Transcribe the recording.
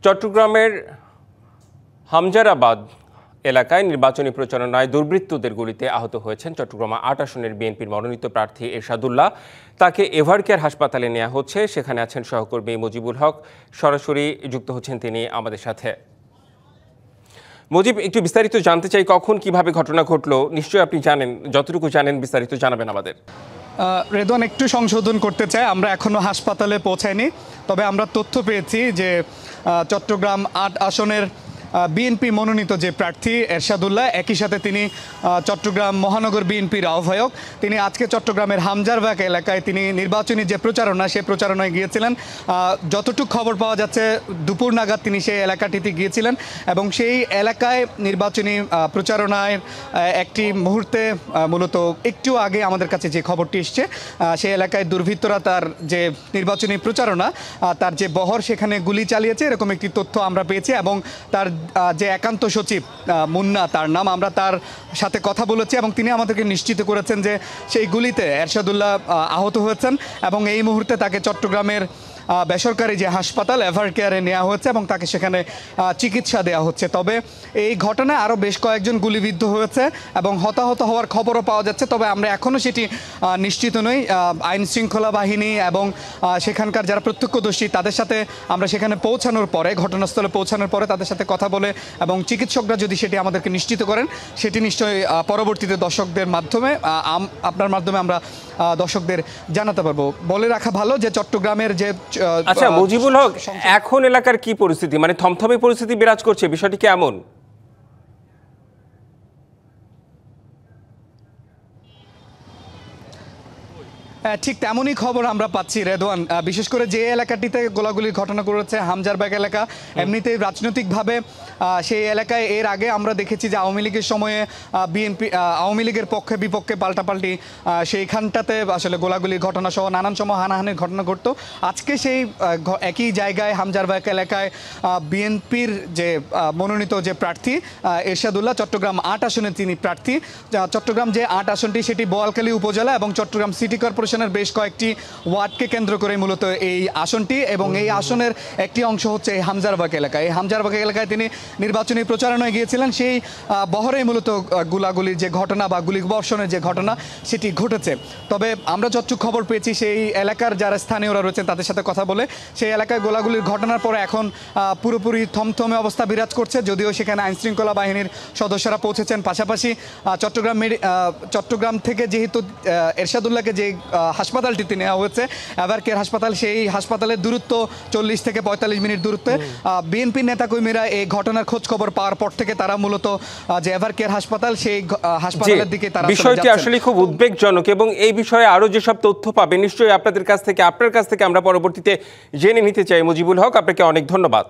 চট্টগ্রামের হামজারাবাদ এলাকায় নির্বাচনী প্রচারণায় দুর্বৃত্তদের গুলিতে আহত হয়েছেন চট্টগ্রাম ৮ আসনের বিএনপির মনোনীত প্রার্থী এরশাদুল্লাহ। তাকে এভারকেয়ার হাসপাতালে নেওয়া হচ্ছে। সেখানে আছেন সহকর্মী মুজিবুল হক, সরাসরি যুক্ত হচ্ছেন তিনি আমাদের সাথে। মুজিব, একটু বিস্তারিত জানতে চাই, কখন কিভাবে ঘটনা ঘটলো? নিশ্চয়ই আপনি জানেন, যতটুকু জানেন বিস্তারিত জানাবেন আমাদের। রেদওয়ান, একটু সংশোধন করতে চাই, আমরা এখনো হাসপাতালে পৌঁছাইনি। তবে আমরা তথ্য পেয়েছি যে চট্টগ্রাম ৮ আসনের বিএনপি মনোনীত যে প্রার্থী এরশাদুল্লাহ, একই সাথে তিনি চট্টগ্রাম মহানগর বিএনপির আহ্বায়ক। তিনি আজকে চট্টগ্রামের হামজারবাগ এলাকায় তিনি নির্বাচনী যে প্রচারণা, সেই প্রচারণায় গিয়েছিলেন। যতটুকু খবর পাওয়া যাচ্ছে দুপুর নাগাদ তিনি সেই এলাকাটিতে গিয়েছিলেন এবং সেই এলাকায় নির্বাচনী প্রচারণায় একটি মুহূর্তে, মূলত একটু আগে আমাদের কাছে যে খবরটি এসছে, সেই এলাকায় দুর্বৃত্তরা তার যে নির্বাচনী প্রচারণা, তার যে বহর, সেখানে গুলি চালিয়েছে, এরকম একটি তথ্য আমরা পেয়েছি। এবং তার যে একান্ত সচিব মুন্না, তার নাম, আমরা তার সাথে কথা বলেছি এবং তিনি আমাদেরকে নিশ্চিত করেছেন যে সেই গুলিতে এরশাদুল্লাহ আহত হয়েছেন এবং এই মুহূর্তে তাকে চট্টগ্রামের বেসরকারি যে হাসপাতাল এভারকেয়ারে নেওয়া হচ্ছে এবং তাকে সেখানে চিকিৎসা দেওয়া হচ্ছে। তবে এই ঘটনায় আরও বেশ কয়েকজন গুলিবিদ্ধ হয়েছে এবং হতাহত হওয়ার খবরও পাওয়া যাচ্ছে। তবে আমরা এখনও সেটি নিশ্চিত নই। আইন শৃঙ্খলা বাহিনী এবং সেখানকার যারা প্রত্যক্ষদর্শী, তাদের সাথে আমরা সেখানে পৌঁছানোর পরে, ঘটনাস্থলে পৌঁছানোর পরে তাদের সাথে কথা বলে এবং চিকিৎসকরা যদি সেটি আমাদেরকে নিশ্চিত করেন, সেটি নিশ্চয়ই পরবর্তীতে দর্শকদের মাধ্যমে, আপনার মাধ্যমে আমরা দর্শকদের জানাতে পারবো। বলে রাখা ভালো যে চট্টগ্রামের যে আচ্ছা মুজিবুল হক, এখন এলাকার কি পরিস্থিতি? মানে থমথমে পরিস্থিতি বিরাজ করছে, বিষয়টি কেমন? ঠিক তেমনই খবর আমরা পাচ্ছি রেদওয়ান। বিশেষ করে যে এলাকাটিতে গোলাগুলির ঘটনা করেছে, হামজারবাগ এলাকা, এমনিতেই রাজনৈতিকভাবে সেই এলাকায় এর আগে আমরা দেখেছি যে আওয়ামী লীগের সময়ে বিএনপি, আওয়ামী লীগের পক্ষে বিপক্ষে পাল্টাপাল্টি সেইখানটাতে আসলে গোলাগুলির ঘটনা সহ নানান সময় হানাহানির ঘটনা ঘটতো। আজকে সেই একই জায়গায় হামজারবাগ এলাকায় বিএনপির যে মনোনীত যে প্রার্থী এরশাদুল্লাহ, চট্টগ্রাম ৮ আসনে তিনি প্রার্থী। চট্টগ্রাম যে ৮ আসনটি, সেটি বোয়ালখালী উপজেলা এবং চট্টগ্রাম সিটি কর্পোরেশন বেশ কয়েকটি ওয়ার্ডকে কেন্দ্র করে মূলত এই আসনটি, এবং এই আসনের একটি অংশ হচ্ছে এই হামজারবাগ এলাকায়। এই হামজারবাগ এলাকায় তিনি নির্বাচনী প্রচারণায় গিয়েছিলেন। সেই বহরে মূলত গোলাগুলির যে ঘটনা বা গুলিবর্ষণের যে ঘটনা, সেটি ঘটেছে। তবে আমরা যতটুকু খবর পেয়েছি, সেই এলাকার যারা স্থানীয়রা রয়েছেন তাদের সাথে কথা বলে, সেই এলাকায় গোলাগুলির ঘটনার পরে এখন পুরোপুরি থমথমে অবস্থা বিরাজ করছে। যদিও সেখানে আইনশৃঙ্খলা বাহিনীর সদস্যরা পৌঁছেছেন। পাশাপাশি চট্টগ্রাম থেকে যেহেতু এরশাদুল্লাহকে যে হাসপাতালটিতে নেওয়া হয়েছে, এভারকেয়ার হাসপাতাল, সেই হাসপাতালের দূরত্ব 40 থেকে 45 মিনিট দূরত্বে। বিএনপি নেতাকর্মীরা এই ঘটনার খোঁজ খবর পাওয়ার পর থেকে তারা মূলত যে এভারকেয়ার হাসপাতাল, সেই হাসপাতালের দিকে তারা। বিষয়টি আসলে খুব উদ্বেগজনক এবং এই বিষয়ে আরো যেসব তথ্য পাবে নিশ্চয়ই আপনার কাছ থেকে আমরা পরবর্তীতে জেনে নিতে চাই। মুজিবুল হক, আপনাকে অনেক ধন্যবাদ।